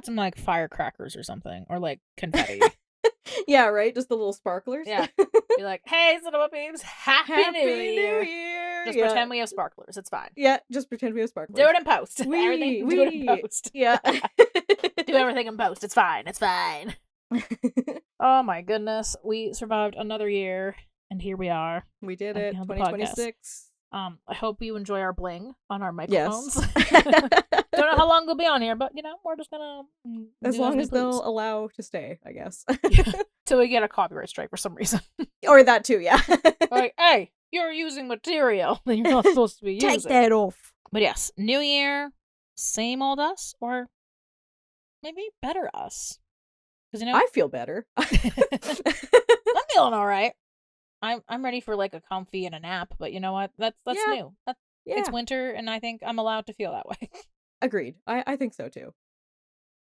had some, like, firecrackers or something, or, like, confetti. Yeah, right? Just the little sparklers. Yeah. Be like, hey, Cinema Peeps, Happy New Year! Just pretend we have sparklers. It's fine. Yeah, just pretend we have sparklers. Do it in post. Everything, do it in post. Yeah. Do everything in post. It's fine. It's fine. Oh my goodness. We survived another year, and here we are. We did it. 2026. I hope you enjoy our bling on our microphones. Yes. Don't know how long we'll be on here, but, we're just gonna... As long as they'll allow to stay, I guess. Till we get a copyright strike for some reason. Or that too, yeah. Like, hey, you're using material that you're not supposed to be using. Take that off. But yes, new year, same old us, or maybe better us. Because, I feel better. I'm feeling all right. I'm ready for, like, a comfy and a nap, but you know what? That's new. It's winter, and I think I'm allowed to feel that way. Agreed. I think so too.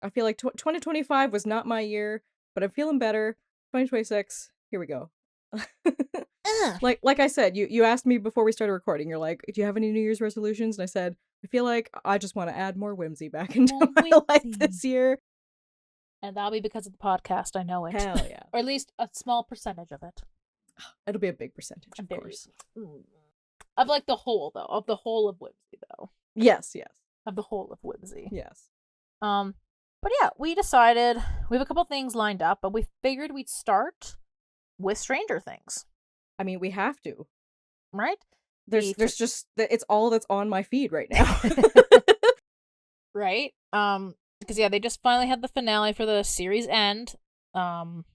I feel like 2025 was not my year, but I'm feeling better. 2026, here we go. Like I said, you asked me before we started recording, you're like, do you have any New Year's resolutions? And I said, I feel like I just want to add more whimsy back into my life this year. And that'll be because of the podcast, I know it. Hell yeah. Or at least a small percentage of it. It'll be a big percentage, of course. Of, like, the whole, though. Of the whole of whimsy, though. Yes. Of the whole of whimsy. Yes. But yeah, we decided, we have a couple things lined up, but we figured we'd start with Stranger Things. I mean, we have to. Right? There's just, it's all that's on my feed right now. Right? Because, yeah, they just finally had the finale for the series end, on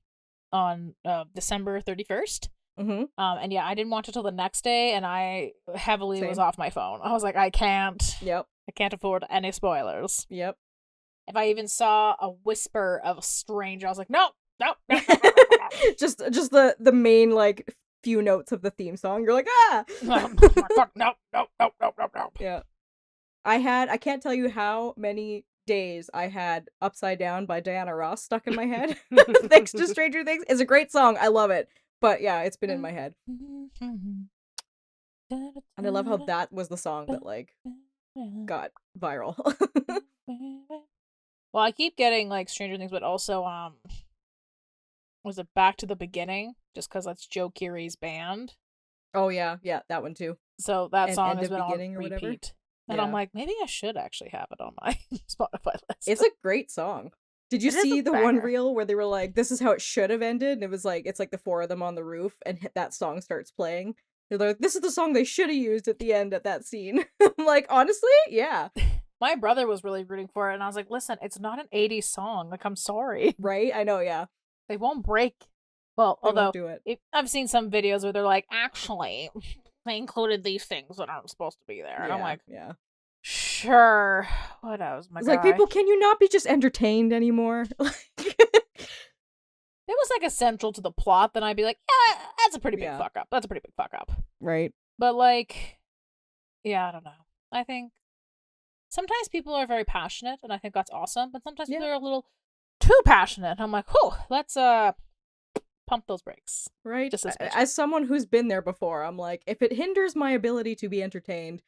December 31st. Mm-hmm. And yeah, I didn't watch it till the next day, and I heavily was off my phone. I was like, I can't. Yep. I can't afford any spoilers. Yep. If I even saw a whisper of a stranger, I was like, no. just the main, like, few notes of the theme song. You're like, ah! No. Yeah. I can't tell you how many days I had Upside Down by Diana Ross stuck in my head. Thanks to Stranger Things. It's a great song. I love it. But yeah, it's been in my head. And I love how that was the song that, like, got viral. Well, I keep getting, like, Stranger Things, but also, was it Back to the Beginning? Just because that's Joe Keery's band. Oh, yeah, that one too. So that song has been on or whatever. repeat. And I'm like, maybe I should actually have it on my Spotify list. It's a great song. Did you see the one reel where they were like, this is how it should have ended? And it was like, it's like the four of them on the roof, and that song starts playing. They're like, this is the song they should have used at the end at that scene. I'm like, honestly, yeah. My brother was really rooting for it, and I was like, listen, it's not an 80s song. Like, I'm sorry. Right? I know, yeah. They won't break. Well, they although, won't do it. I've seen some videos where they're like, actually, they included these things that aren't supposed to be there. And I'm like, yeah. Sure. What else, my guy? Like, people, can you not be just entertained anymore? If it was, like, essential to the plot, then I'd be like, yeah, that's a pretty big fuck up. That's a pretty big fuck up. Right. But, like, yeah, I don't know. I think sometimes people are very passionate, and I think that's awesome, but sometimes people are a little too passionate. I'm like, whew, let's pump those brakes. Right. Just as someone who's been there before, I'm like, if it hinders my ability to be entertained,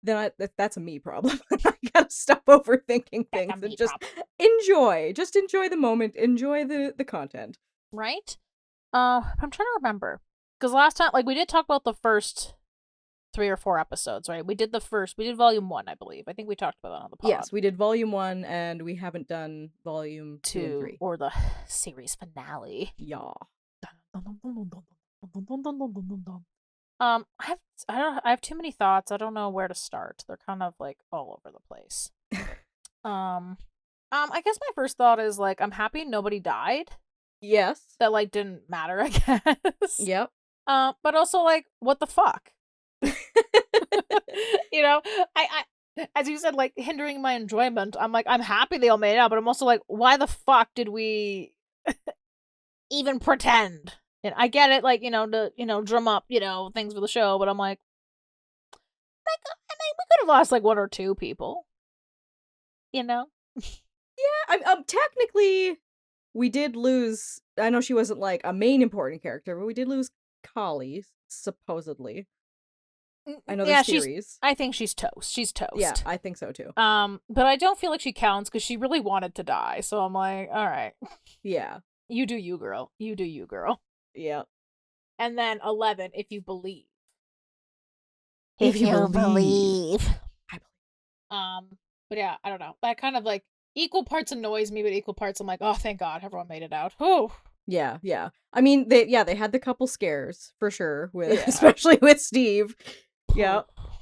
then that's a me problem. I gotta stop overthinking things and just enjoy. Just enjoy the moment. Enjoy the content. Right? I'm trying to remember. Because last time, like, we did talk about the first 3 or 4 episodes, right? We did volume 1, I believe. I think we talked about that on the pod. Yes, we did volume 1, and we haven't done volume 2 and 3. Or the series finale. Yeah. I have too many thoughts. I don't know where to start. They're kind of, like, all over the place. I guess my first thought is, like, I'm happy nobody died. Yes. That, like, didn't matter, I guess. Yep. But also, like, what the fuck? You know, I as you said, like, hindering my enjoyment. I'm like, I'm happy they all made it out, but I'm also like, why the fuck did we even pretend? And I get it, like, to drum up, things for the show, but I'm like, I mean, we could have lost like 1 or 2 people. Yeah, technically we did lose. I know she wasn't like a main important character, but we did lose Kali, supposedly. I know Yeah, there's theories. I think she's toast. She's toast. Yeah, I think so too. But I don't feel like she counts because she really wanted to die. So I'm like, all right. Yeah. You do you, girl. You do you, girl. Yeah. And then 11, if you believe. If you believe. But yeah, I don't know. That kind of like equal parts annoys me, but equal parts I'm like, oh, thank God, everyone made it out. Whew. Yeah, yeah. I mean, they had the couple scares for sure, with especially with Steve. Yeah,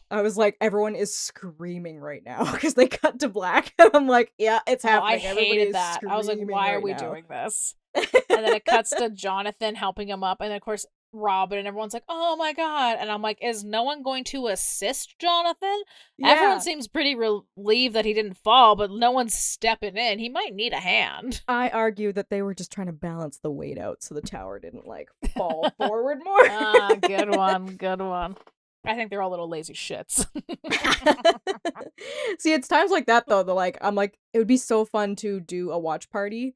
I was like, everyone is screaming right now because they cut to black, and I'm like, yeah, it's happening. I hated that. I was like, why are we doing this? And then it cuts to Jonathan helping him up, and then, of course, Robin, and everyone's like, oh my God. And I'm like, is no one going to assist Jonathan? Yeah. Everyone seems pretty relieved that he didn't fall, but no one's stepping in. He might need a hand. I argue that they were just trying to balance the weight out so the tower didn't like fall forward more. Good one, good one. I think they're all little lazy shits. See, it's times like that though, I'm like, it would be so fun to do a watch party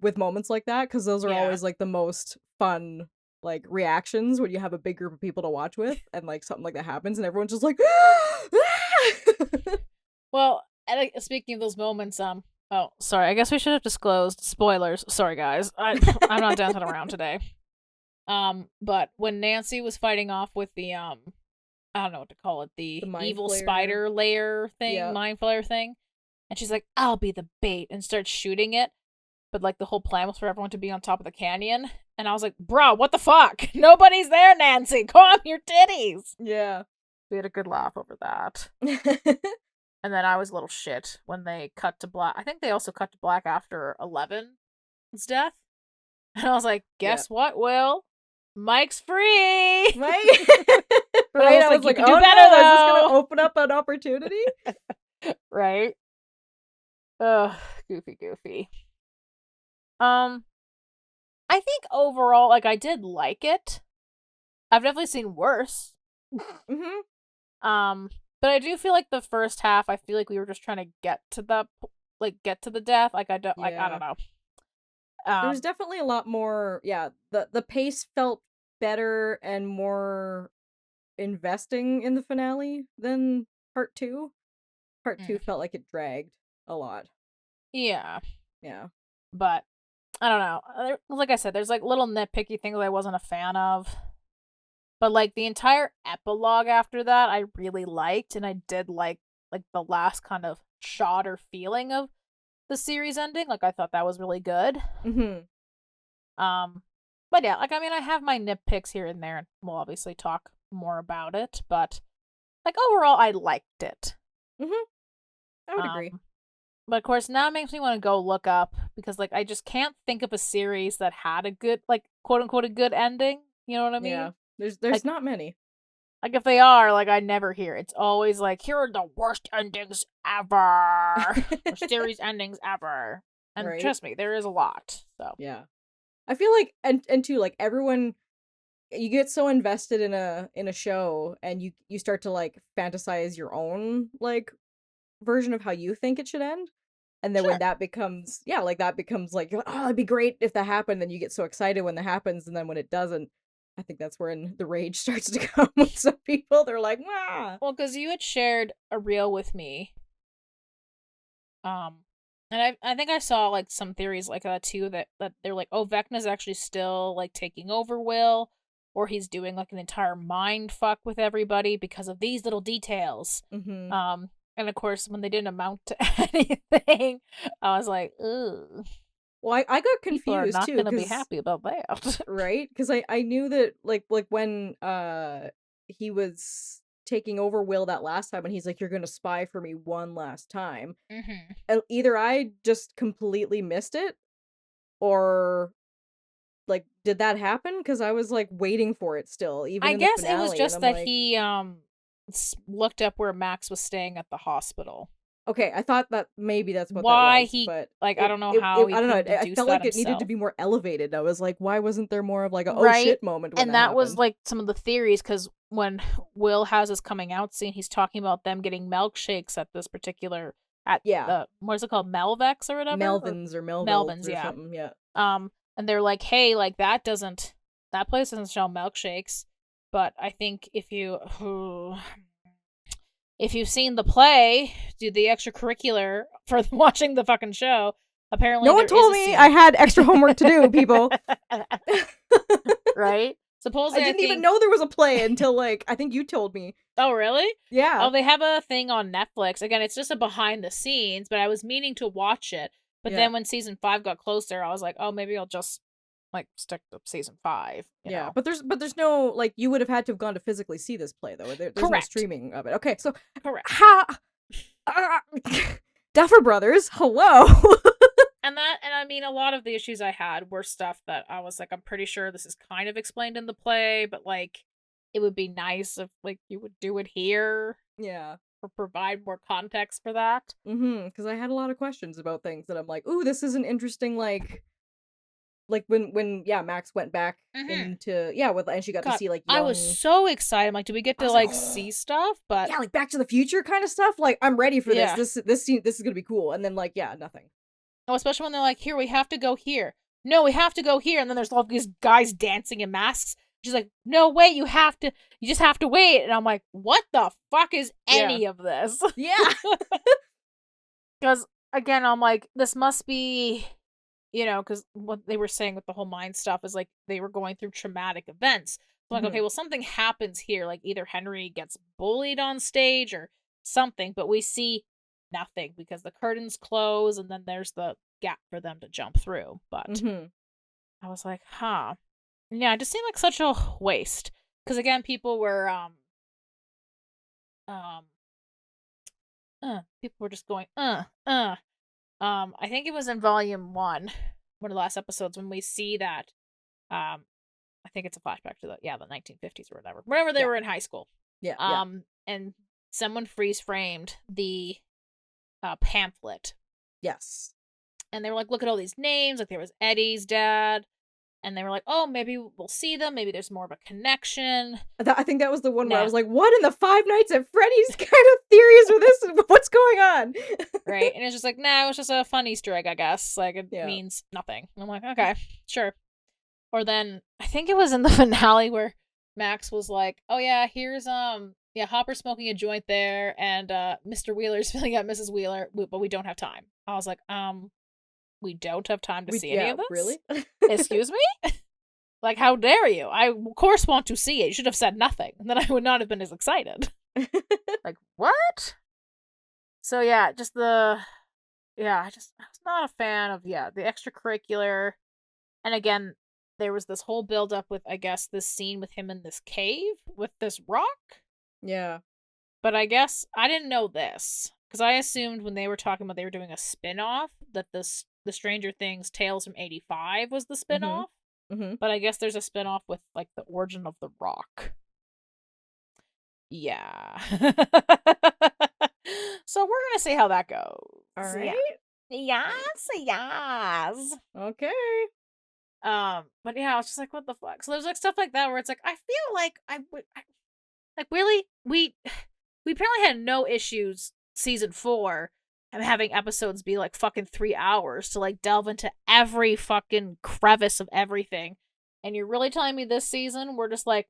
with moments like that, because those are always like the most fun like reactions when you have a big group of people to watch with and like something like that happens and everyone's just like Well, speaking of those moments, oh, sorry, I guess we should have disclosed spoilers. Sorry guys. I'm not dancing around today. But when Nancy was fighting off with the I don't know what to call it, the evil spider layer thing, mind flayer thing, and she's like, I'll be the bait, and starts shooting it. But like the whole plan was for everyone to be on top of the canyon. And I was like, bro, what the fuck? Nobody's there, Nancy. Calm your titties. Yeah. We had a good laugh over that. And then I was a little shit when they cut to black. I think they also cut to black after 11's death. And I was like, guess what, Will? Mike's free. Right? Right? I was like, oh no, is this gonna open up an opportunity? Right? Ugh, goofy. I think overall, like, I did like it. I've definitely seen worse. Mm-hmm. But I do feel like the first half, I feel like we were just trying to get to the death. Like, I don't know. There was definitely a lot more, the pace felt better and more investing in the finale than part 2. Part 2 felt like it dragged a lot. Yeah. Yeah. But I don't know. Like I said, there's like little nitpicky things I wasn't a fan of. But like the entire epilogue after that, I really liked, and I did like the last kind of shot or feeling of the series ending. Like I thought that was really good. Mm-hmm. But yeah, like I mean, I have my nitpicks here and there, and we'll obviously talk more about it. But like overall, I liked it. Mm-hmm. I would agree. But of course, now it makes me want to go look up, because like I just can't think of a series that had a good, like, quote unquote, a good ending. You know what I mean? Yeah. There's like, not many. Like if they are, like I never hear. It's always like, here are the worst endings ever. Or series endings ever. And trust me, there is a lot. So yeah. I feel like and too, like everyone, you get so invested in a show and you start to like fantasize your own like version of how you think it should end. And then when that becomes like, oh, it'd be great if that happened, then you get so excited when that happens, and then when it doesn't, I think that's when the rage starts to come with some people. They're like, "Wah!" Well, because you had shared a reel with me. And I think I saw like some theories like that too, that they're like, oh, Vecna's actually still like taking over Will, or he's doing like an entire mind fuck with everybody because of these little details. Mm-hmm. And of course, when they didn't amount to anything, I was like, ugh. Well, I got confused People are not too. Gonna be happy about that, right? Because I knew that like when he was taking over Will that last time, and he's like, "You're gonna spy for me one last time." Mm-hmm. And either I just completely missed it, or like, did that happen? Because I was like waiting for it still. Even I in guess the finale, it was just that like, he looked up where Max was staying at the hospital. Okay, I thought that maybe that's what why that was, he but like I don't know how he I don't know. I felt like it himself. needed to be more elevated. I was like, why wasn't there more of like a right? oh shit moment? When and that was happened? like some of the theories, because when Will has his coming out scene, he's talking about them getting milkshakes at this particular the what is it called, Melvex or whatever, Melvin's or Melville's or something. Yeah. And they're like, hey, like that place doesn't sell milkshakes. But I think if you've seen the play, do the extracurricular for watching the fucking show, apparently no one told me I had extra homework to do, people. Right? Supposedly, I didn't even know there was a play until, like, I think you told me. Oh, really? Yeah. Oh, they have a thing on Netflix. Again, it's just a behind the scenes, but I was meaning to watch it. But then when season 5 got closer, I was like, oh, maybe I'll just, like, stick to season 5. You know? But there's no, like, you would have had to have gone to physically see this play, though. There's no streaming of it. Okay, so correct. Duffer Brothers, hello. And I mean, a lot of the issues I had were stuff that I was like, I'm pretty sure this is kind of explained in the play, but like, it would be nice if like you would do it here. Yeah. Or provide more context for that. Because I had a lot of questions about things that I'm like, ooh, this is an interesting, like when Max went back into and she got to see like young... I was so excited. I'm like, do we get to like see stuff? But yeah, like Back to the Future kind of stuff. Like, I'm ready for this. This scene, this is gonna be cool. And then like, yeah, nothing. Oh, especially when they're like, here, we have to go here. No, we have to go here. And then there's all these guys dancing in masks. She's like, no, wait, you just have to wait. And I'm like, what the fuck is any of this? Yeah. Because, again, I'm like, this must be, because what they were saying with the whole mind stuff is like, they were going through traumatic events. So I'm like, okay, well, something happens here. Like, either Henry gets bullied on stage or something, but we see nothing because the curtains close and then there's the gap for them to jump through. But I was like, huh. Yeah, it just seemed like such a waste. Because again, people were people were just going, I think it was in volume 1, one of the last episodes, when we see that, I think it's a flashback to the 1950s or whatever. Whenever they were in high school. Yeah. And someone freeze framed the pamphlet. Yes. And they were like, look at all these names. Like, there was Eddie's dad. And they were like, oh, maybe we'll see them. Maybe there's more of a connection. I think that was the one where I was like, what in the Five Nights at Freddy's kind of theories with this? What's going on? Right. And it's just like, nah, it was just a fun Easter egg, I guess. Like, it means nothing. And I'm like, okay, sure. Or then, I think it was in the finale where Max was like, oh yeah, here's, Hopper smoking a joint there, and Mr. Wheeler's filling out Mrs. Wheeler, but we don't have time. I was like, we don't have time to see any of this? Really? Excuse me? Like, how dare you? I, of course, want to see it. You should have said nothing. And then I would not have been as excited. Like, what? So, yeah, just I was not a fan of, the extracurricular. And again, there was this whole build-up with, I guess, this scene with him in this cave with this rock. Yeah. But I guess I didn't know this. Because I assumed when they were talking about they were doing a spin-off that the Stranger Things Tales from 85 was the spin-off. But I guess there's a spin-off with, like, the origin of the rock. Yeah. So we're gonna see how that goes. Alright. Yes. Okay. But yeah, I was just like, what the fuck? So there's, like, stuff like that where it's like, I feel like like, really? We apparently had no issues season 4 and having episodes be like fucking 3 hours to like delve into every fucking crevice of everything. And you're really telling me this season we're just like,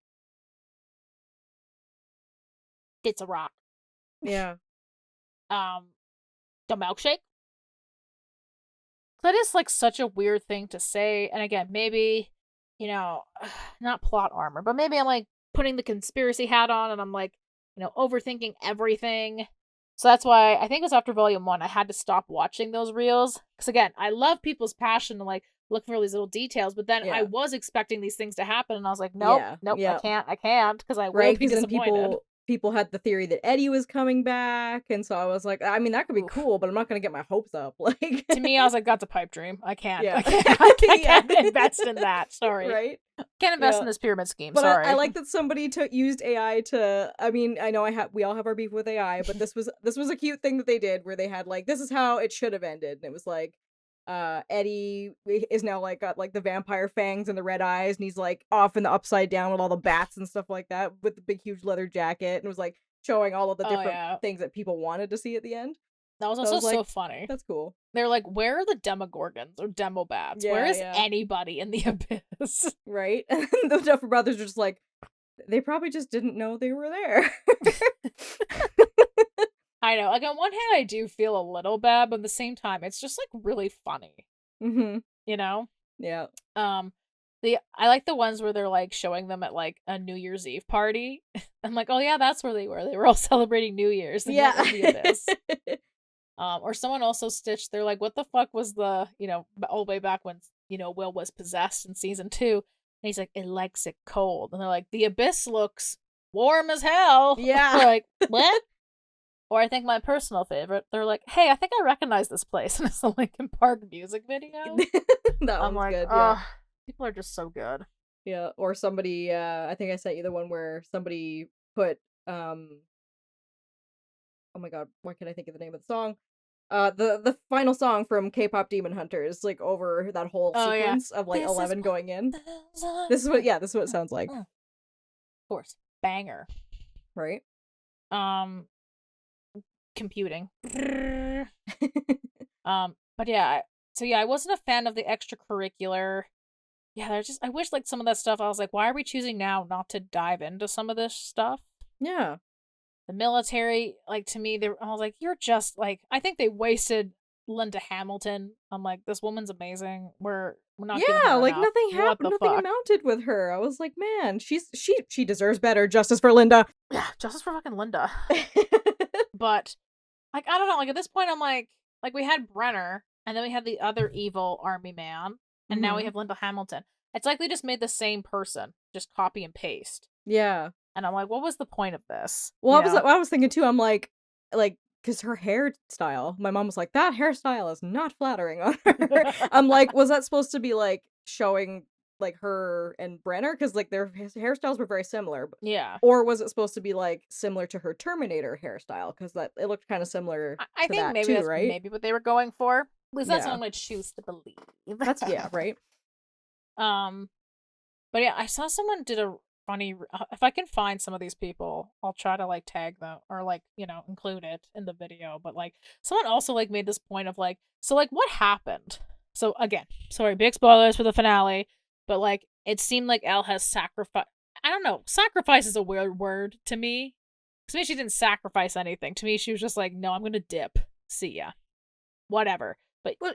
it's a rock. Yeah. The milkshake? That is like such a weird thing to say. And again, maybe, not plot armor, but maybe I'm like putting the conspiracy hat on and I'm like, overthinking everything. So that's why I think it was after volume 1 I had to stop watching those reels. Because again, I love people's passion to like look for these little details, but then I was expecting these things to happen and I was like, nope, I can't, because I will be disappointed. People had the theory that Eddie was coming back, and so I was like, I mean, that could be cool, but I'm not gonna get my hopes up. Like, to me, I was like, that's a pipe dream. I can't. Yeah. I can't invest in that. Sorry. Right? Can't invest in this pyramid scheme. But sorry. I like that somebody used AI to. I mean, I know we all have our beef with AI, but this was a cute thing that they did where they had like, this is how it should have ended, and it was like, Eddie is now like got like the vampire fangs and the red eyes, and he's like off in the upside down with all the bats and stuff like that, with the big huge leather jacket, and it was like showing all of the different things that people wanted to see at the end. That was also so funny. That's cool. They're like, where are the Demogorgons or Demobats? Where is anybody in the abyss? Right? And the Duffer Brothers are just like, They probably just didn't know they were there. I know. Like, on one hand, I do feel a little bad, but at the same time, it's just, like, really funny. Mm-hmm. You know? Yeah. I like the ones where they're, like, showing them at, like, a New Year's Eve party. I'm like, oh, yeah, that's where they were. They were all celebrating New Year's. They weren't in the abyss. Or someone also stitched, they're like, what the fuck was the, all the way back when, Will was possessed in season 2. And he's like, it likes it cold. And they're like, the abyss looks warm as hell. Yeah. They're like, what? Or I think my personal favorite, they're like, hey, I think I recognize this place. And it's a Linkin Park music video. That I'm one's like, good, oh, yeah. people are just so good. Yeah, or somebody, I think I sent you the one where somebody put, oh my god, why can't I think of the name of the song? The final song from K-pop Demon Hunters, like, over that whole Oh, yeah. sequence of, like, This 11 is going in. what This is what it sounds like. Of course. Banger. Right? Computing. But yeah, I wasn't a fan of the extracurricular. Yeah, I wish, like, some of that stuff, I was like, why are we choosing now not to dive into some of this stuff? Yeah. The military, like, to me, I was like, you're just, like, I think they wasted Linda Hamilton. I'm like, this woman's amazing. We're not giving Yeah, her like, enough. nothing What happened, the nothing fuck? amounted with her. I was like, man, she deserves better. Justice for Linda. Yeah, justice for fucking Linda. But, like, I don't know, like, at this point, I'm like, we had Brenner, and then we had the other evil army man, and now we have Linda Hamilton. It's like they just made the same person, just copy and paste. Yeah. And I'm like, what was the point of this? Well, I was thinking too, I'm like, because her hairstyle, my mom was like, that hairstyle is not flattering on her. I'm like, was that supposed to be, like, showing, like, her and Brenner? Because, like, their hairstyles were very similar. Yeah. Or was it supposed to be, like, similar to her Terminator hairstyle? Because it looked kind of similar I to think that maybe too, that's right? maybe what they were going for. At least that's what Yeah. I'm gonna choose to believe. Yeah, right? But yeah, I saw someone did a funny. If I can find some of these people, I'll try to, like, tag them or, like, include it in the video. But, like, someone also, like, made this point of, like, so, like, what happened? So again, sorry, big spoilers for the finale, but, like, it seemed like Elle has sacrificed. I don't know. Sacrifice is a weird word to me. To me, she didn't sacrifice anything. To me, she was just like, no, I'm gonna dip. See ya. Whatever. But Well,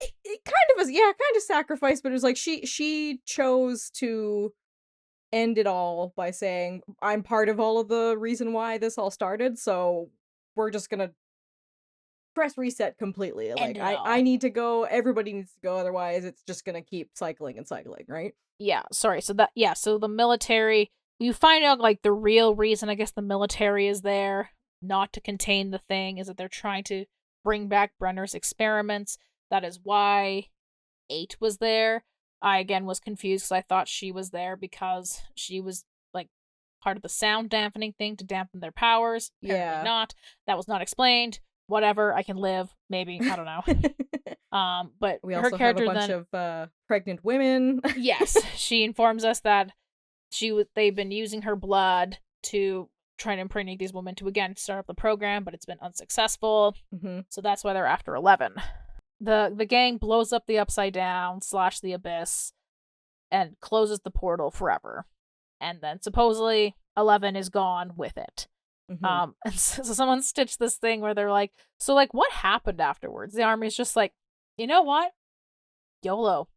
it kind of was, yeah, kind of sacrifice, but it was like she chose to end it all by saying, I'm part of all of the reason why this all started, so we're just gonna press reset completely. end Like, it I all. need to go, everybody needs to go, otherwise it's just gonna keep cycling and cycling, right? Yeah, sorry. So the military, you find out, like, the real reason I guess the military is there, not to contain the thing, is that they're trying to bring back Brenner's experiments. That is why 8 was there. I again was confused because I thought she was there because she was, like, part of the sound dampening thing to dampen their powers. Apparently Yeah. not. That was not explained. Whatever, I can live. Maybe, I don't know. But We her also have a character bunch then, of pregnant women. yes, she informs us that they've been using her blood to try to impregnate these women to again start up the program, but it's been unsuccessful. So that's why they're after 11. The gang blows up the Upside Down / the Abyss and closes the portal forever. And then supposedly 11 is gone with it. And so someone stitched this thing where they're like, so, like, what happened afterwards? The army's just like, you know what? YOLO.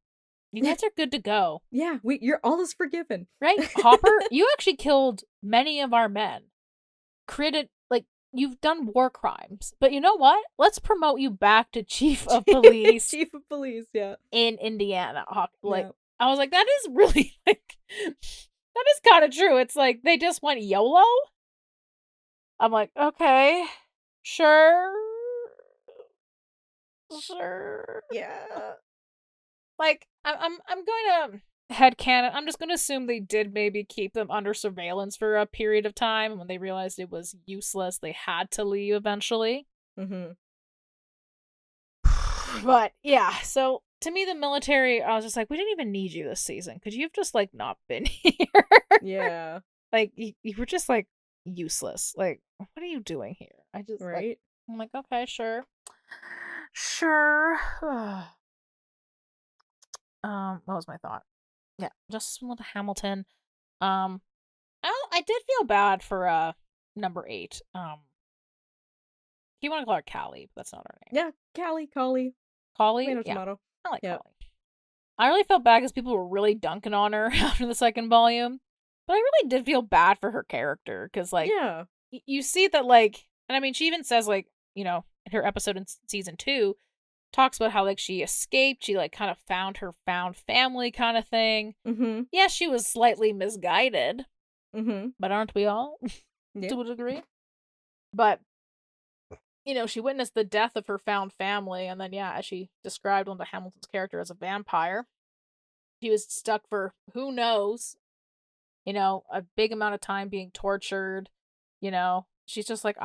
You guys are good to go. Yeah, you're all is forgiven. Right? Hopper, you actually killed many of our men. Created, like, you've done war crimes. But you know what? Let's promote you back to chief of police. Chief of police, yeah. In Indiana. Like, yeah. I was like, that is really, like, that is kind of true. It's like, they just went YOLO? I'm like, okay, sure. Yeah. Like, I'm going to headcanon. I'm just going to assume they did maybe keep them under surveillance for a period of time, and when they realized it was useless, they had to leave eventually. But yeah, so to me, the military, I was just like, we didn't even need you this season. Could you have just, like, not been here? Yeah. Like, you were just, like, useless. Like, what are you doing here? I just, right? Like, I'm like, okay, sure. Sure. What was my thought? Yeah, Justice with Hamilton. I did feel bad for number 8. You want to call her Callie, but that's not her name. Yeah, Callie, Collie. Collie? Tomato, Yeah. tomato. I like Yep. Collie. I really felt bad because people were really dunking on her after the second volume. But I really did feel bad for her character because, like, Yeah. you see that, like, and I mean, she even says, like, you know, in her episode in season 2, talks about how, like, she escaped, she, like, kind of found her found family kind of thing. Mm-hmm. Yeah, she was slightly misguided, Mm-hmm. but aren't we all? Yeah. To a degree. But, you know, she witnessed the death of her found family, and then, yeah, as she described Linda Hamilton's character as a vampire, she was stuck for who knows, you know, a big amount of time being tortured, you know. She's just like,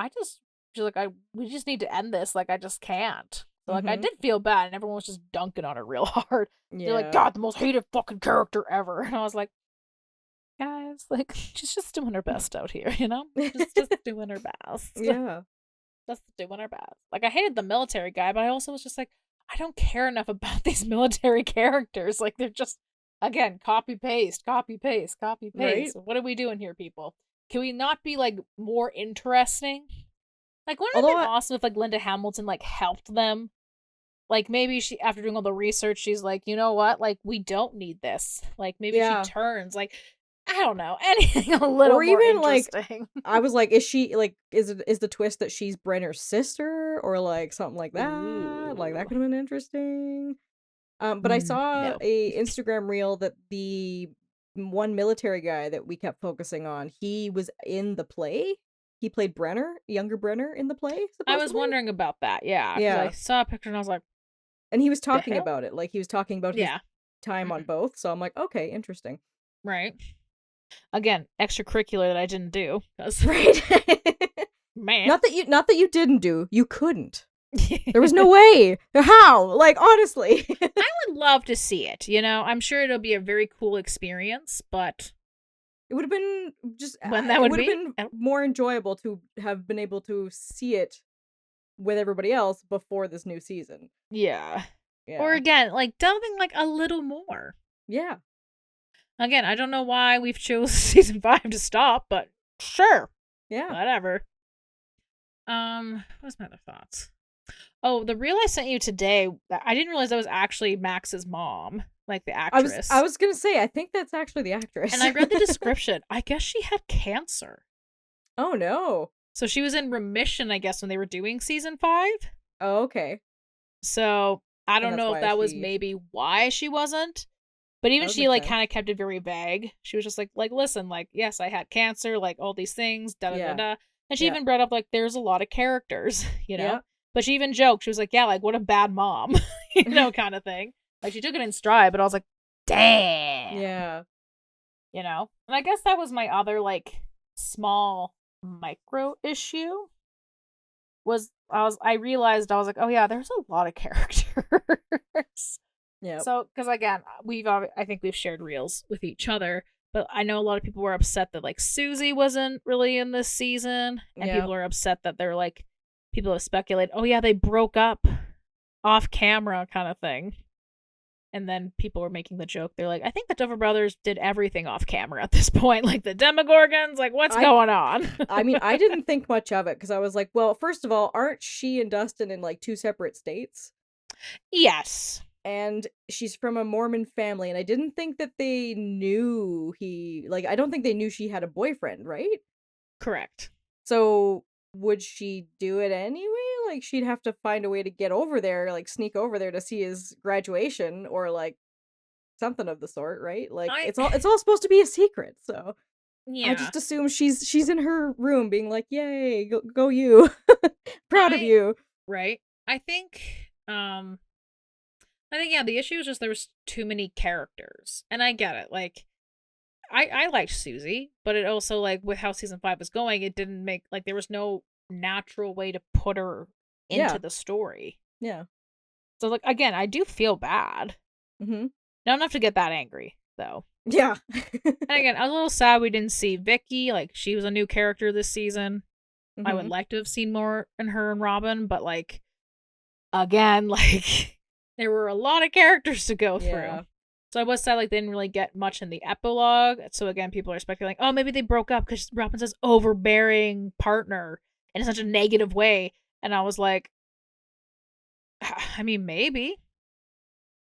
she's like, we just need to end this, like, I just can't. So, like, I did feel bad, and everyone was just dunking on her real hard. Yeah. They're like, God, the most hated fucking character ever. And I was like, guys, like, she's just doing her best out here, you know? Just doing her best. Yeah. Just doing her best. Like, I hated the military guy, but I also was just like, I don't care enough about these military characters. Like, they're just, again, copy paste, copy paste, copy paste. Right? What are we doing here, people? Can we not be, like, more interesting? Like, wouldn't it have been awesome if, like, Linda Hamilton, like, helped them? Like, maybe she, after doing all the research, she's like, you know what? Like, we don't need this. Like, maybe she turns. Like, I don't know. Anything a little more interesting. Like, I was like, is she, like, is the twist that she's Brenner's sister? Or, like, something like that? Ooh. Like, that could have been interesting. But I saw a Instagram reel that the one military guy that we kept focusing on, he was in the play. He played Brenner, younger Brenner in the play, supposedly. I was wondering about that, yeah. I saw a picture and I was like... And he was talking about it. Like, he was talking about his time on both. So I'm like, okay, interesting. Right. Again, extracurricular that I didn't do. Right. Man. Not that you didn't do. You couldn't. There was no way. How? Like, honestly. I would love to see it, you know? I'm sure it'll be a very cool experience, but... It would have been just... When that would have been more enjoyable to have been able to see it with everybody else before this new season. Yeah. Or again, like, delving, like, a little more. Yeah. Again, I don't know why we've chosen season 5 to stop, but sure. Yeah. Whatever. What's my other thoughts? Oh, the reel I sent you today, I didn't realize that was actually Max's mom, like the actress. I was gonna say, I think that's actually the actress. And I read the description. I guess she had cancer. Oh, no. So she was in remission, I guess, when they were doing season 5. Oh, okay. So I don't know if that was maybe why she wasn't. But even she, like, kind of kept it very vague. She was just like, listen, like, yes, I had cancer, like, all these things, da-da-da-da. And she even brought up, like, there's a lot of characters, you know? Yeah. But she even joked. She was like, yeah, like, what a bad mom, you know, kind of thing. Like, she took it in stride, but I was like, damn. Yeah. You know? And I guess that was my other, like, small micro issue. I realized, I was like, oh, yeah, there's a lot of characters. Yeah. So, because again, I think we've shared reels with each other, but I know a lot of people were upset that, like, Susie wasn't really in this season, and people are upset that they're like, people have speculated, oh yeah, they broke up off camera kind of thing. And then people were making the joke, they're like, I think the Duffer Brothers did everything off camera at this point, like the Demogorgons, like, what's going on? I mean, I didn't think much of it, because I was like, well, first of all, aren't she and Dustin in, like, 2 separate states? Yes. And she's from a Mormon family, and I didn't think that they knew I don't think they knew she had a boyfriend, right? Correct. So, would she do it anyway? Like, she'd have to find a way to get over there, like, sneak over there to see his graduation, or, like, something of the sort, right? Like, it's all supposed to be a secret, so... Yeah. I just assume she's in her room being like, yay, go you. Proud of you. Right. I think, yeah, the issue is just there was too many characters. And I get it. Like, I liked Susie, but it also, like, with how season 5 was going, it didn't make, like, there was no natural way to put her into the story. Yeah. So, like, again, I do feel bad. Mm-hmm. Not enough to get that angry, though. Yeah. And again, I was a little sad we didn't see Vicky. Like, she was a new character this season. Mm-hmm. I would like to have seen more in her and Robin, but, like, again, like... There were a lot of characters to go through. So I was sad like they didn't really get much in the epilogue. So again, people are speculating, oh, maybe they broke up because Robin's this overbearing partner in such a negative way. And I was like, I mean, maybe.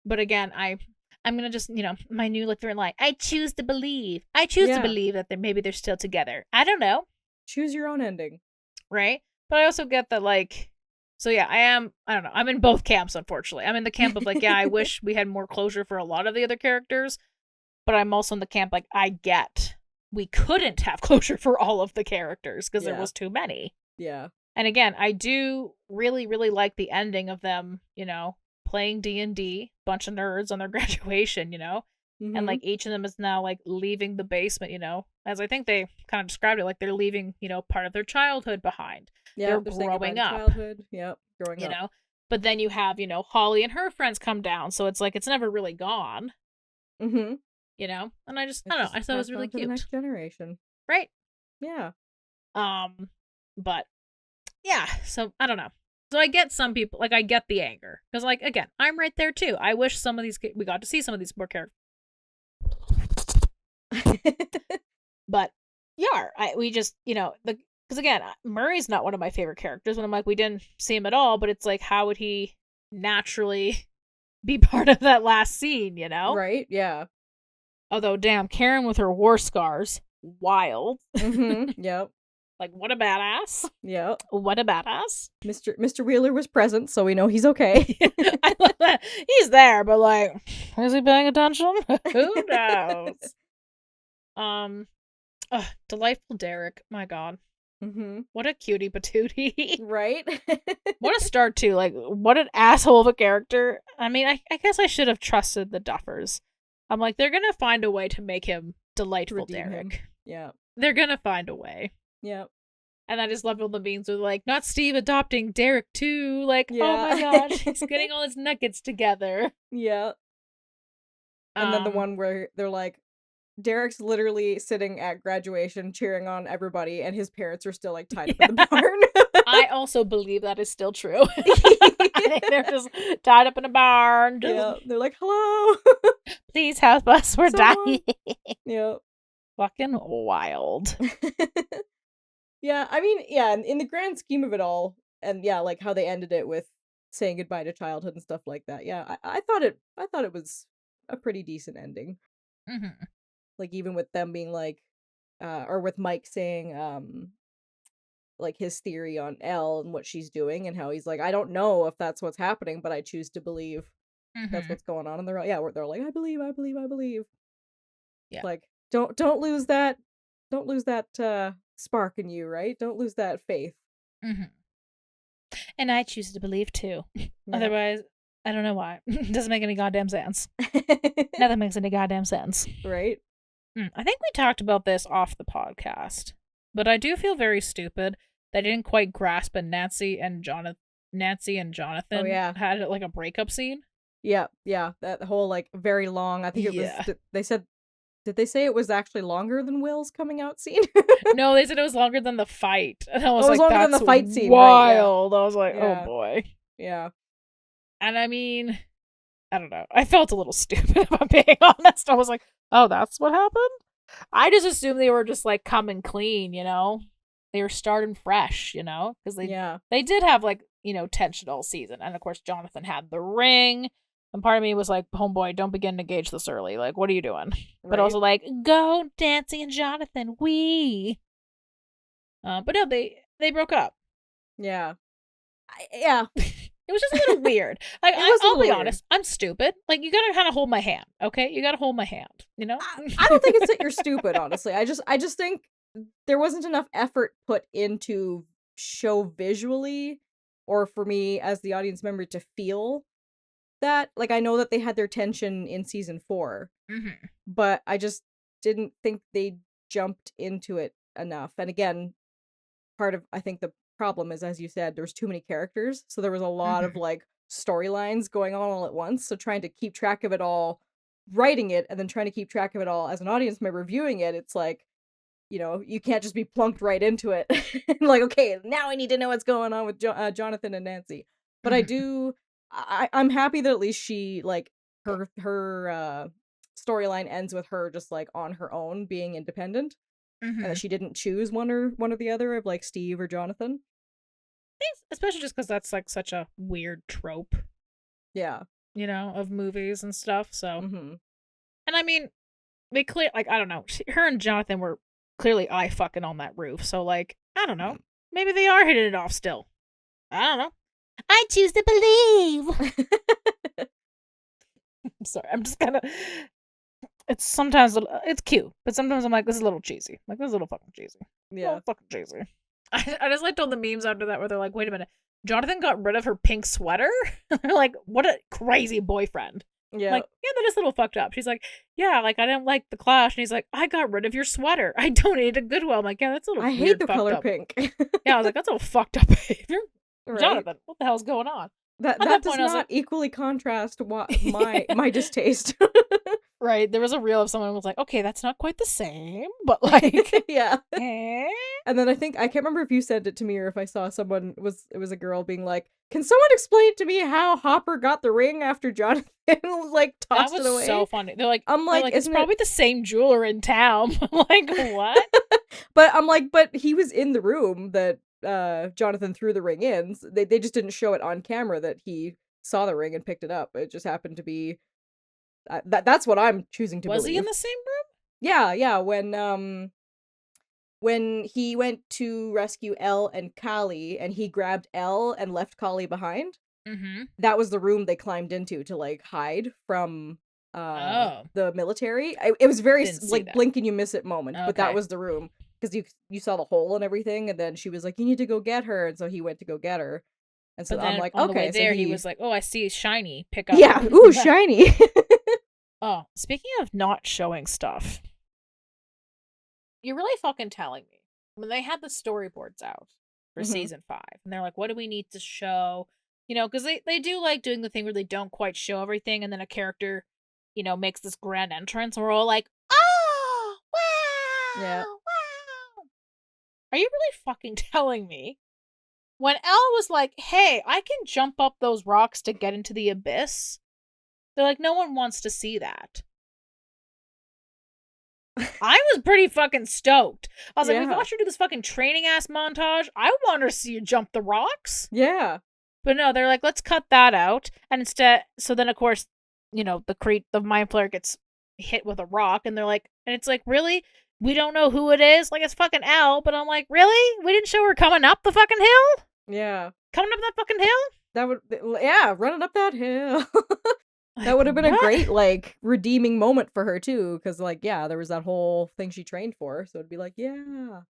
But again, I'm gonna just, my new look through and like, I choose to believe. I choose to believe that maybe they're still together. I don't know. Choose your own ending. Right? But I also get that, like, so yeah, I don't know. I'm in both camps, unfortunately. I'm in the camp of like, yeah, I wish we had more closure for a lot of the other characters. But I'm also in the camp, like, I get we couldn't have closure for all of the characters because there was too many. Yeah. And again, I do really, really like the ending of them, playing D&D, bunch of nerds on their graduation, Mm-hmm. and like each of them is now like leaving the basement, as I think they kind of described it, like they're leaving, part of their childhood behind. Yeah, they're growing up. Childhood. Yep, growing up. But then you have, Holly and her friends come down, so it's like it's never really gone. Mm-hmm. And I don't know. I thought it was really cute. The next generation. Right. Yeah. But yeah, so I don't know. So I get some people, like, I get the anger. Because, like, again, I'm right there, too. I wish we got to see some of these more characters. But, yeah, we just, because, again, Murray's not one of my favorite characters. When I'm like, we didn't see him at all, but it's like, how would he naturally be part of that last scene, Right, yeah. Although, damn, Karen with her war scars, wild. Mm-hmm, yep. Like, what a badass. Yep. What a badass. Mr. Wheeler was present, so we know he's okay. I love that. He's there, but like, is he paying attention? Who knows? Delightful Derek. My God. Mm-hmm. What a cutie patootie. Right? What a start, too. Like, what an asshole of a character. I mean, I guess I should have trusted the Duffers. I'm like, they're gonna find a way to make him delightful Derek. Him. Yeah. They're gonna find a way. Yep. And I just love all the beans with like, not Steve adopting Derek too. Like, oh my gosh, he's getting all his nuggets together. Yeah. And then the one where they're like, Derek's literally sitting at graduation cheering on everybody, and his parents are still like tied up in the barn. I also believe that is still true. I think they're just tied up in a barn. Yeah, they're like, hello. Please help us. We're dying. Yeah. Fucking wild. Yeah, I mean, yeah, in the grand scheme of it all, and yeah, like how they ended it with saying goodbye to childhood and stuff like that. Yeah, I thought it was a pretty decent ending. Mm-hmm. Like even with them being like, or with Mike saying, like his theory on Elle and what she's doing, and how he's like, I don't know if that's what's happening, but I choose to believe that's what's going on. And they're like, I believe. Yeah, like don't lose that spark in you, right? Don't lose that faith. Mm-hmm. And I choose to believe too. Yeah. Otherwise, I don't know why. It doesn't make any goddamn sense. Nothing makes any goddamn sense. Right? I think we talked about this off the podcast, but I do feel very stupid that I didn't quite grasp that Nancy and Jonathan had like a breakup scene. Yeah, that whole like very long. I think it was. They said. Did they say it was actually longer than Will's coming out scene? No, they said it was longer than the fight. And I was like, longer that's than the fight scene. Wild. Right, I was like, oh boy. Yeah. And I mean, I don't know. I felt a little stupid, if I'm being honest. I was like, oh, that's what happened? I just assumed they were just like coming clean, They were starting fresh, because they did have like, tension all season. And of course, Jonathan had the ring. And part of me was like, homeboy, don't begin to engage this early. Like, what are you doing? Right. But also like, go, Nancy and Jonathan, we. But no, they broke up. Yeah. Yeah. It was just a little weird. Like, I'll be honest, I'm stupid. Like, you gotta kind of hold my hand, okay? You gotta hold my hand, I don't think it's that you're stupid, honestly. I just think there wasn't enough effort put into show visually, or for me as the audience member to feel that. Like, I know that they had their tension in season 4, but I just didn't think they jumped into it enough. And again, part of, I think the problem is, as you said, there was too many characters, so there was a lot of like storylines going on all at once, so trying to keep track of it all, writing it, and then trying to keep track of it all as an audience member viewing it, it's like, you can't just be plunked right into it. Like, okay, now I need to know what's going on with Jonathan and Nancy. But I'm happy that at least she, like, her storyline ends with her just like on her own, being independent, and that she didn't choose one or the other of like Steve or Jonathan. Especially just because that's like such a weird trope. Yeah. You know, of movies and stuff. So, Mm-hmm. and I mean, they clear like I don't know. Her and Jonathan were clearly eye fucking on that roof. So like I don't know. Maybe they are hitting it off still. I don't know. I choose to believe. I'm sorry. I'm just kind of. It's sometimes it's cute, but sometimes I'm like, this is a little cheesy. Like this is a little fucking cheesy. Yeah, a little fucking cheesy. I just liked all the memes after that where they're like, wait a minute, Jonathan got rid of her pink sweater. They're like, what a crazy boyfriend. Yeah. Like, yeah, that is a little fucked up. She's like, yeah, like I didn't like the clash, and he's like, I got rid of your sweater. I donated to Goodwill. I'm like, yeah, that's a little. I hate the color pink. Yeah, I was like, that's a little fucked up behavior. Right? Jonathan, what the hell's going on? That does not like, equally contrast my distaste. Right, there was a reel of someone who was like, okay, that's not quite the same, but like, yeah. And then I can't remember if you sent it to me or if I saw someone it was a girl being like, can someone explain to me how Hopper got the ring after Jonathan like tossed it away? That was so funny. They're like, like it's probably the same jeweler in town. Like, what? But I'm like, but he was in the room that Jonathan threw the ring in. They just didn't show it on camera that he saw the ring and picked it up. It just happened to be that's what I'm choosing to believe. Was he in the same room? Yeah. When he went to rescue Elle and Kali, and he grabbed Elle and left Kali behind, that was the room they climbed into to like hide from the military. It was very like blink and you miss it moment, but that was the room because you saw the hole and everything, and then she was like, you need to go get her, and so he went to go get her. And so I'm like, on okay. The way there, he was like, "Oh, I see shiny. Pick up." Yeah, ooh, shiny. Oh, speaking of not showing stuff, you're really fucking telling me when they had the storyboards out for season 5, and they're like, "What do we need to show?" You know, because they do like doing the thing where they don't quite show everything, and then a character, you know, makes this grand entrance, and we're all like, "Oh, wow, yeah, wow." Are you really fucking telling me? When Elle was like, hey, I can jump up those rocks to get into the abyss, they're like, no one wants to see that. I was pretty fucking stoked. I was like, we watched her do this fucking training ass montage. I want her to see you jump the rocks. Yeah. But no, they're like, let's cut that out. And instead, so then of course, you know, the Mind Flayer gets hit with a rock, and they're like, and it's like, really? We don't know who it is? Like, it's fucking Elle, but I'm like, really? We didn't show her coming up the fucking hill? Yeah. Coming up that fucking hill? That would, yeah, running up that hill. That would have been a great, like, redeeming moment for her, too, because, like, yeah, there was that whole thing she trained for, so it'd be like, yeah.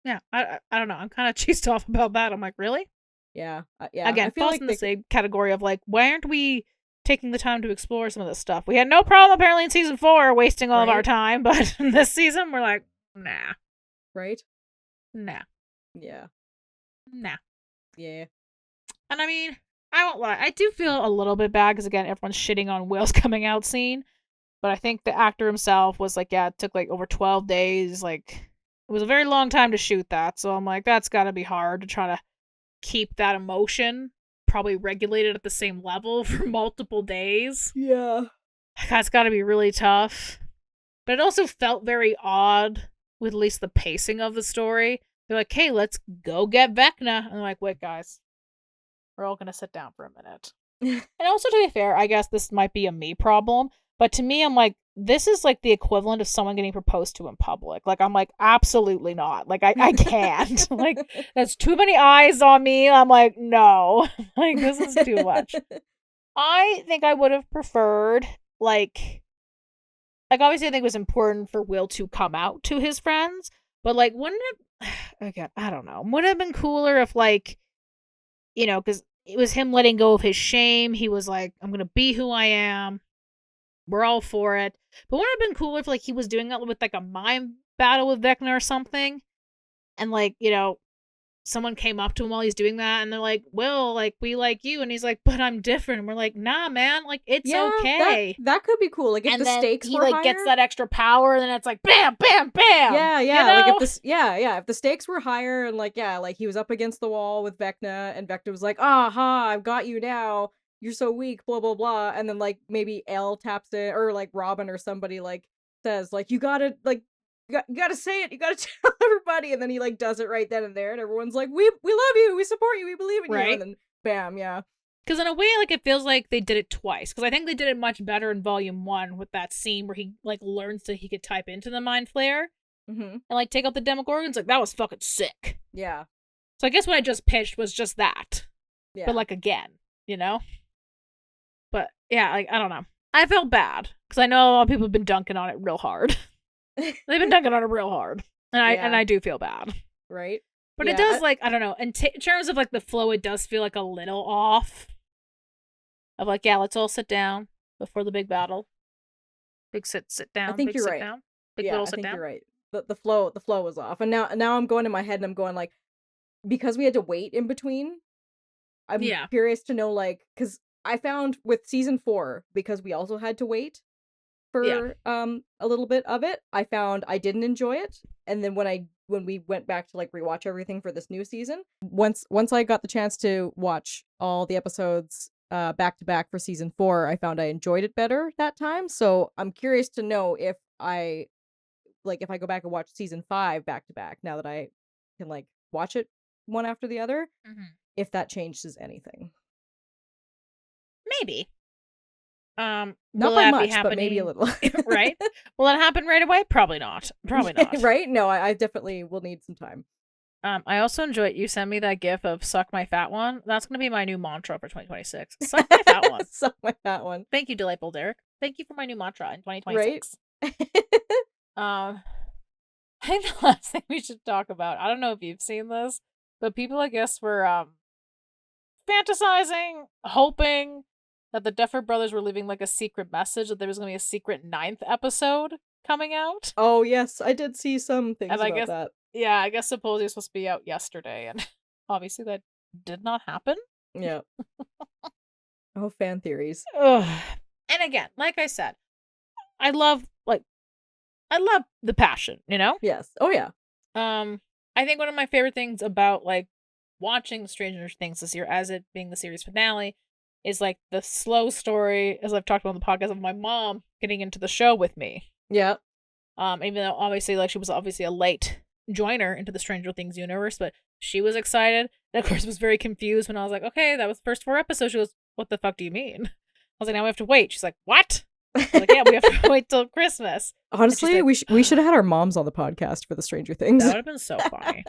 Yeah, I don't know. I'm kind of cheesed off about that. I'm like, really? Yeah. Yeah. Again, falls in the same category of, like, why aren't we taking the time to explore some of this stuff? We had no problem, apparently, in season 4, wasting all of our time, but in this season, we're like, nah. Right? Nah. Yeah. Nah. Yeah. And I mean, I won't lie, I do feel a little bit bad because, again, everyone's shitting on Will's coming out scene. But I think the actor himself was like, yeah, it took like over 12 days. Like, it was a very long time to shoot that. So I'm like, that's got to be hard to try to keep that emotion probably regulated at the same level for multiple days. Yeah. That's got to be really tough. But it also felt very odd with at least the pacing of the story. They're like, hey, let's go get Vecna. And I'm like, wait, guys. We're all going to sit down for a minute. And also, to be fair, I guess this might be a me problem. But to me, I'm like, this is like the equivalent of someone getting proposed to in public. Like, I'm like, absolutely not. Like, I can't. Like, there's too many eyes on me. I'm like, no. Like, this is too much. I think I would have preferred, like, obviously I think it was important for Will to come out to his friends. But, like, wouldn't it, again, I don't know. Would it have been cooler if, like, you know, because it was him letting go of his shame. He was like, I'm going to be who I am. We're all for it. But wouldn't it have been cooler if, like, he was doing that with, like, a mind battle with Vecna or something? And, like, you know, someone came up to him while he's doing that, and they're like, Will, like, we like you. And he's like, but I'm different. And we're like, nah, man. Like, it's okay. That could be cool. Like, if the stakes were higher. And then he, like, gets that extra power, and then it's like, bam, bam, bam. Yeah, yeah. You know? Like, if the stakes were higher, and, like, yeah, like, he was up against the wall with Vecna, and Vecna was like, aha, I've got you now. you're so weak, blah blah blah, and then like maybe Elle taps in, or like Robin or somebody like says like you gotta like you gotta say it, you gotta tell everybody, and then he like does it right then and there, and everyone's like we love you, we support you, we believe in you, and then bam, yeah. Because in a way, like, it feels like they did it twice. Because I think they did it much better in Volume 1 with that scene where he, like, learns that he could type into the Mind Flayer and, like, take out the Demogorgons. Like, that was fucking sick. Yeah. So I guess what I just pitched was just that. Yeah. But, like, again, you know? But, yeah, like, I don't know. I felt bad. Because I know a lot of people have been dunking on it real hard. They've been dunking on it real hard. And I do feel bad. Right? But it does, like, I don't know. In terms of, like, the flow, it does feel, like, a little off. Of, like, yeah, let's all sit down before the big battle. Big sit down. I think big you're sit right. Down. Big little sit down. I think you're right. The flow was off. And now I'm going in my head and I'm going, like, because we had to wait in between, I'm curious to know, like, because I found with season 4, because we also had to wait for a little bit of it, I found I didn't enjoy it. And then when we went back to like rewatch everything for this new season, once I got the chance to watch all the episodes back to back for season 4, I found I enjoyed it better that time. So I'm curious to know if I go back and watch season 5 back to back, now that I can like watch it one after the other, if that changes anything. Maybe. Not by much, but maybe a little. Right? Will it happen right away? Probably not. Probably not. Right? No, I definitely will need some time. I also enjoy it. You sent me that gif of suck my fat one. That's going to be my new mantra for 2026. Suck my fat one. Suck my fat one. Thank you, Delightful Derek. Thank you for my new mantra in 2026. Right? I think the last thing we should talk about, I don't know if you've seen this, but people, I guess, were fantasizing, hoping that the Duffer Brothers were leaving like a secret message that there was going to be a secret 9th episode coming out. Oh, yes. I did see some things about that. Yeah, I guess supposedly it's supposed to be out yesterday, and obviously that did not happen. Yeah. Oh, fan theories. Ugh. And again, like I said, I love the passion, you know? Yes. Oh, yeah. I think one of my favorite things about like watching Stranger Things this year, as it being the series finale, is like the slow story, as I've talked about on the podcast, of my mom getting into the show with me. Yeah. Even though obviously like she was obviously a late joiner into the Stranger Things universe, but she was excited. And of course was very confused when I was like, okay, that was the first 4 episodes. She goes, what the fuck do you mean? I was like, now we have to wait. She's like, what? I was like, yeah, we have to wait till Christmas. Honestly, like, we should have had our moms on the podcast for the Stranger Things. That would have been so funny.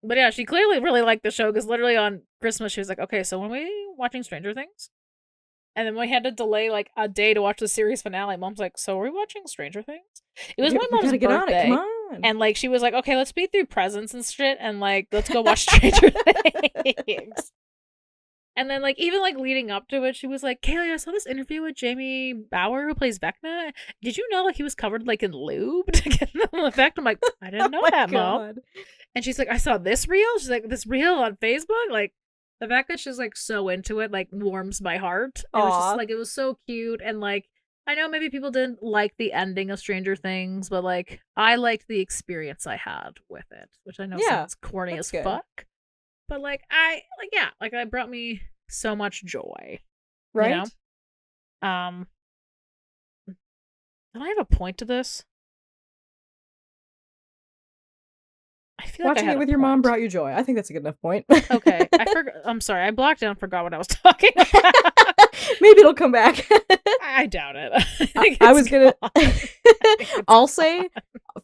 But yeah, she clearly really liked the show, because literally on Christmas she was like, okay, so when we watching Stranger Things? And then we had to delay like a day to watch the series finale. Mom's like, so are we watching Stranger Things? It was my mom's birthday. On it. Come on. And like she was like, okay, let's speed through presents and shit, and like let's go watch Stranger Things. And then like even like leading up to it, she was like, Kaylee, I saw this interview with Jamie Bauer, who plays Vecna. Did you know like he was covered like in lube to get the effect? I'm like, I didn't know that, Mom. And she's like, I saw this reel. She's like, this reel on Facebook, like. The fact that she's, like, so into it, like, warms my heart. It was just, like, it was so cute. And, like, I know maybe people didn't like the ending of Stranger Things, but, like, I liked the experience I had with it. Which I know sounds corny as fuck. But, like, it brought me so much joy. Right? You know? Did I have a point to this? I feel watching like it with your mom brought you joy. I think that's a good enough point. Okay. I'm sorry. I blocked out and forgot what I was talking about. Maybe it'll come back. I doubt it. I was going to... I'll say,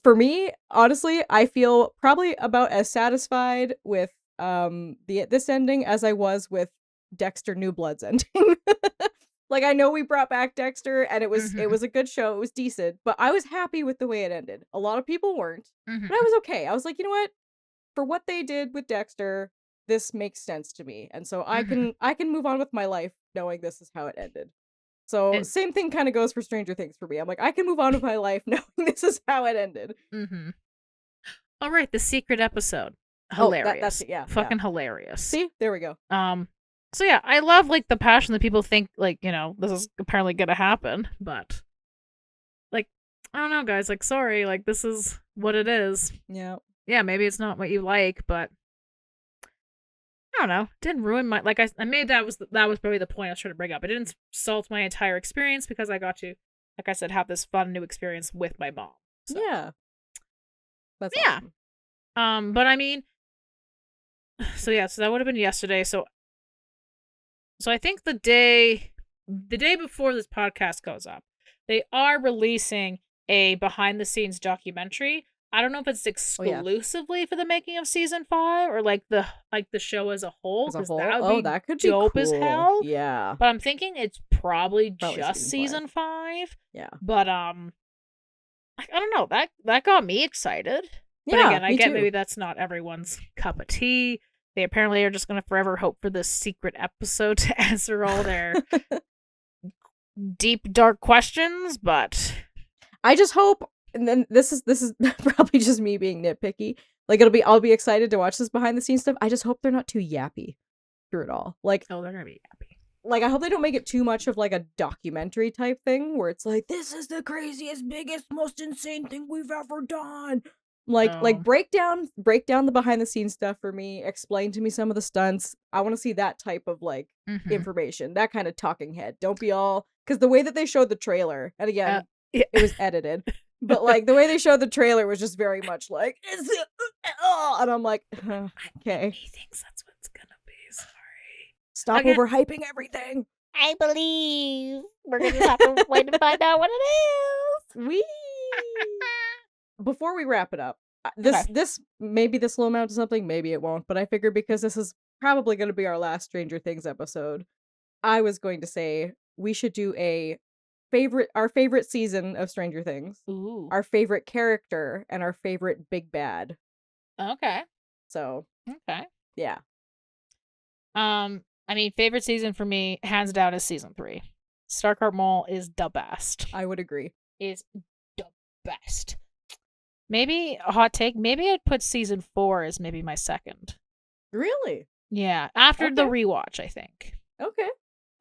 for me, honestly, I feel probably about as satisfied with this ending as I was with Dexter New Blood's ending. Like, I know we brought back Dexter, and it was a good show. It was decent, but I was happy with the way it ended. A lot of people weren't, but I was okay. I was like, you know what? For what they did with Dexter, this makes sense to me, and so I can move on with my life knowing this is how it ended. So same thing kind of goes for Stranger Things for me. I'm like, I can move on with my life knowing this is how it ended. All right, the secret episode, hilarious. That's it. Yeah, fucking hilarious. See, there we go. So yeah, I love like the passion that people think like, you know, this is apparently gonna happen, but like, I don't know, guys, like, sorry, like, this is what it is. Yeah. Yeah, maybe it's not what you like, but don't know. Didn't ruin my I made that was probably the point I was trying to bring up. It didn't salt my entire experience because I got to, like I said, have this fun new experience with my mom. So. Yeah. That's yeah. awesome. But I mean, so that would have been yesterday. So I think the day before this podcast goes up, they are releasing a behind the scenes documentary. I don't know if it's exclusively for the making of season 5 or like the show as a whole. As a whole? That would be that could dope be cool. as hell. Yeah. But I'm thinking it's probably just season 5. Yeah. But I don't know. That got me excited. Yeah, but again, I get too. maybe that's not everyone's cup of tea. They apparently are just going to forever hope for this secret episode to answer all their deep, dark questions, but I just hope, and then this is probably just me being nitpicky. Like I'll be excited to watch this behind the scenes stuff. I just hope they're not too yappy through it all. Like, they're gonna be yappy. Like, I hope they don't make it too much of like a documentary type thing where it's like, this is the craziest, biggest, most insane thing we've ever done. Like break down the behind the scenes stuff for me. Explain to me some of the stunts. I want to see that type of like information, that kind of talking head. Don't be all, because the way that they showed the trailer, and again, it was edited, but like the way they showed the trailer was just very much like, is it? And I'm like, okay. He thinks that's what it's gonna be. Sorry. Stop overhyping everything. I believe we're gonna have to wait and find out what it is. Before we wrap it up, this maybe this will amount to something, maybe it won't, but I figured because this is probably going to be our last Stranger Things episode, I was going to say we should do our favorite season of Stranger Things, our favorite character, and our favorite big bad. Okay. So. Okay. Yeah. I mean, favorite season for me, hands down, is season 3. Starkart Mall is the best. I would agree. Is the best. Maybe a hot take. Maybe I'd put season 4 as maybe my second. Really? Yeah, after the rewatch, I think. Okay.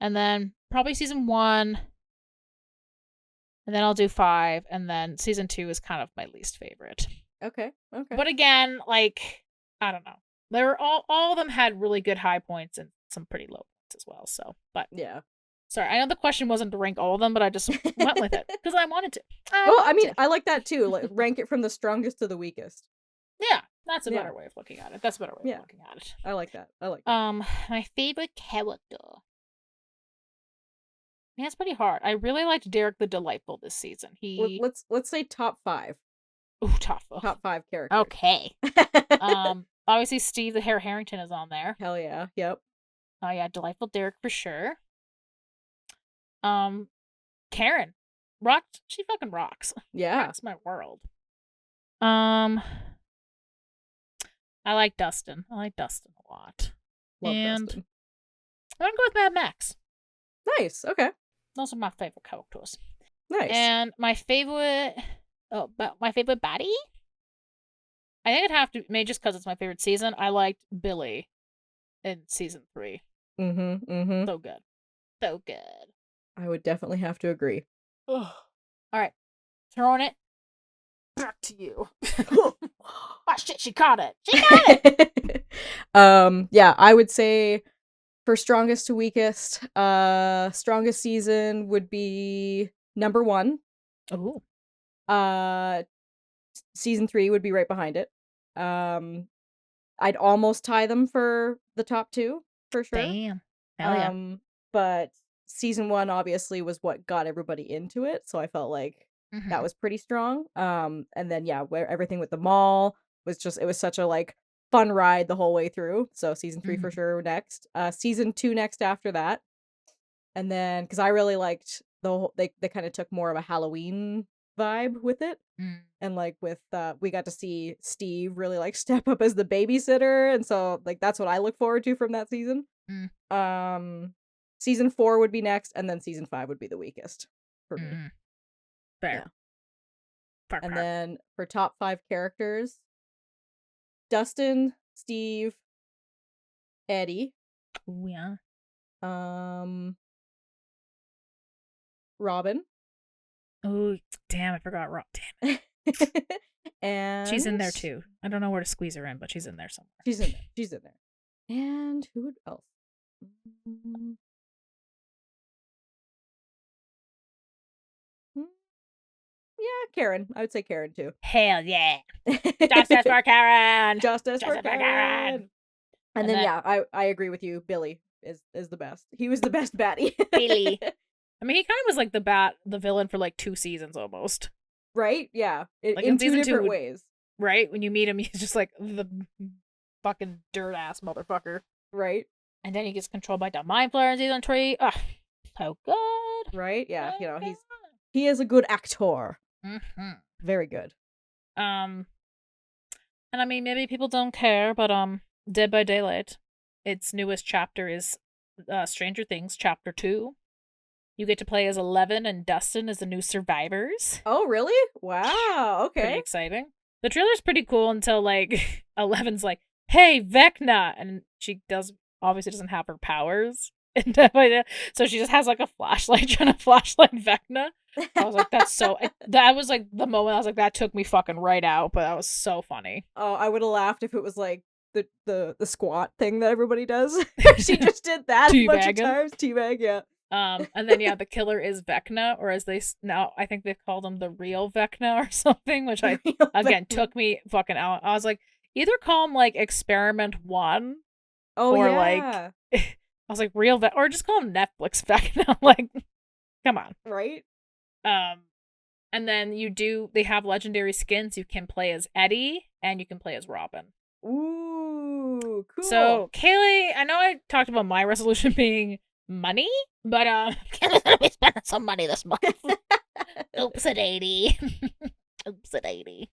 And then probably season 1. And then I'll do 5. And then season 2 is kind of my least favorite. Okay. But again, like, I don't know. They were all of them had really good high points and some pretty low points as well. So, but yeah. Sorry, I know the question wasn't to rank all of them, but I just went with it because I wanted to. I like that too. Like, rank it from the strongest to the weakest. Yeah, that's a better way of looking at it. That's a better way of looking at it. I like that. My favorite character. Yeah, it's pretty hard. I really liked Derek the Delightful this season. Let's say top 5. Ooh, top 5 characters. Okay. Obviously Steve the Hare Harrington is on there. Hell yeah. Yep. Oh yeah, Delightful Derek for sure. Karen. She fucking rocks. Yeah. That's my world. I like Dustin. I like Dustin a lot. Love Dustin. I'm gonna go with Mad Max. Nice. Okay. Those are my favorite characters. Nice. And my favorite baddie? I think it'd have to maybe just because it's my favorite season. I liked Billy in season 3. Mm-hmm. So good. So good. I would definitely have to agree. All right. Throwing it back to you. Oh shit, she caught it. She got it. Yeah, I would say for strongest to weakest, strongest season would be number 1. Ooh. Season 3 would be right behind it. I'd almost tie them for the top 2 for sure. Damn. Hell yeah. But season 1 obviously was what got everybody into it, so I felt like that was pretty strong. And then where everything with the mall was just, it was such a like fun ride the whole way through. So season 3 for sure next. Season 2 next after that. And then because I really liked the whole, they kind of took more of a Halloween vibe with it. And like with we got to see Steve really like step up as the babysitter, and so like that's what I look forward to from that season. Season 4 would be next, and then season 5 would be the weakest for me. Fair. Yeah. And then for top 5 characters, Dustin, Steve, Eddie. Ooh, yeah. Robin. Oh, damn, I forgot Rob. Damn it. And she's in there too. I don't know where to squeeze her in, but she's in there somewhere. She's in there. And who else? Mm, Yeah, Karen. I would say Karen too. Hell yeah. Justice for Karen. Justice for Karen. And then yeah, I agree with you. Billy is the best. He was the best baddie. Billy. I mean, he kind of was like the villain for like 2 seasons almost. Right? Yeah. Like in 2 different ways. Right? When you meet him, he's just like the fucking dirt ass motherfucker. Right? And then he gets controlled by the mind flayer in season 3. Ugh, so good. Right? Yeah. So You know, good. he is a good actor. Mm-hmm. Very good. And I mean, maybe people don't care, but Dead by Daylight, its newest chapter is Stranger Things Chapter 2. You get to play as Eleven and Dustin as the new survivors. Oh, really? Wow. Okay. Pretty exciting. The trailer's pretty cool until like Eleven's like, "Hey, Vecna," and she obviously doesn't have her powers. So she just has like a flashlight trying to flashlight Vecna. I was like, that was like the moment I was like, that took me fucking right out, but that was so funny. Oh, I would have laughed if it was like the squat thing that everybody does. She just did that a bunch of times. Teabag, yeah. And then yeah, the killer is Vecna, or as now I think they called him the real Vecna or something, which took me fucking out. I was like, either call him like Experiment 1, or like I was like real or just call him Netflix Vecna. Like, come on, right? And then they have legendary skins. You can play as Eddie and you can play as Robin. Ooh, cool. So Kaylee, I know I talked about my resolution being money, but Kaylee's gonna be spending some money this month. Oops at 80. Oops at 80.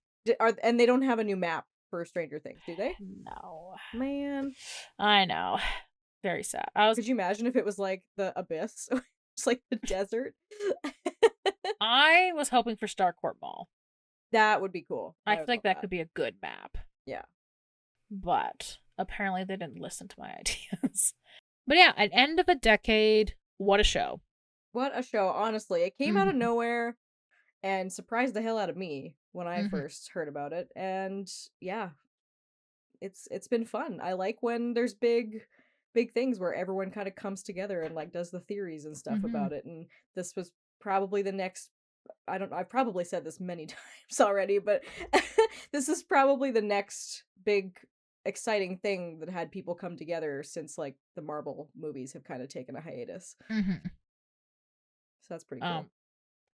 And they don't have a new map for Stranger Things, do they? No. Man. I know. Very sad. Could you imagine if it was like the Abyss? It's like the desert. I was hoping for Starcourt Mall. That would be cool. I feel like that could be a good map. Yeah. But apparently they didn't listen to my ideas. But yeah, at end of a decade, what a show. What a show, honestly. It came out of nowhere and surprised the hell out of me when I first heard about it. And yeah, it's been fun. I like when there's big things where everyone kind of comes together and like does the theories and stuff about it. And this was probably the next, I don't know, I've probably said this many times already, but this is probably the next big exciting thing that had people come together since like the Marvel movies have kind of taken a hiatus. So that's pretty cool.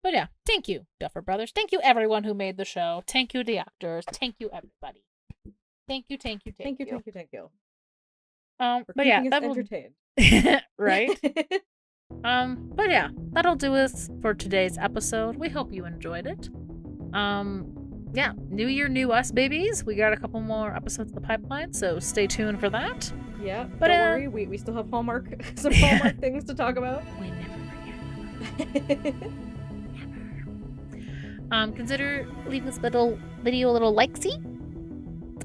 But yeah, thank you, Duffer Brothers. Thank you everyone who made the show. Thank you the actors. Thank you everybody. Thank you. But yeah, that will entertained. Right? But yeah, that'll do us for today's episode. We hope you enjoyed it. Yeah, new year, new us, babies. We got a couple more episodes in the pipeline, so stay tuned for that. Yeah, but don't worry, we still have some Hallmark things to talk about. We never forget. Consider leaving this little video a little likesy.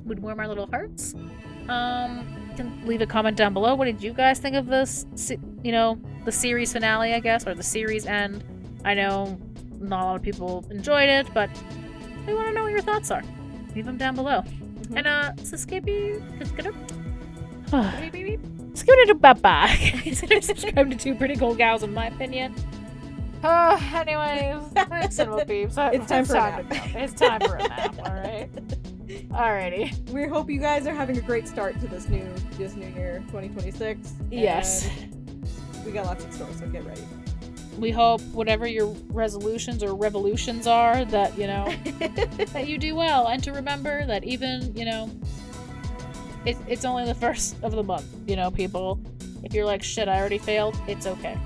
Would warm our little hearts. You can leave a comment down below. What did you guys think of this? The series finale, I guess, or the series end. I know not a lot of people enjoyed it, but we want to know what your thoughts are. Leave them down below. And subscribe to 2 pretty cool gals, in my opinion. Anyways, Cinema Peeps. It's time for a nap. It's time for a nap. All right. Alrighty. We hope you guys are having a great start to this new year, 2026. Yes. We got lots in store, so get ready. We hope whatever your resolutions or revolutions are, that, that you do well. And to remember that even, it's only the first of the month, people. If you're like, shit, I already failed, it's okay.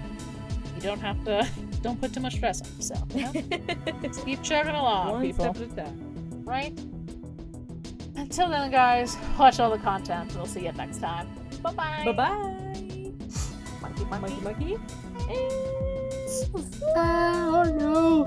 You don't put too much stress on yourself, Just keep chugging along, One people. step at a time. Right? Until then, guys, watch all the content. We'll see you next time. Bye-bye. Bye-bye. Monkey. Monkey. Oh, no.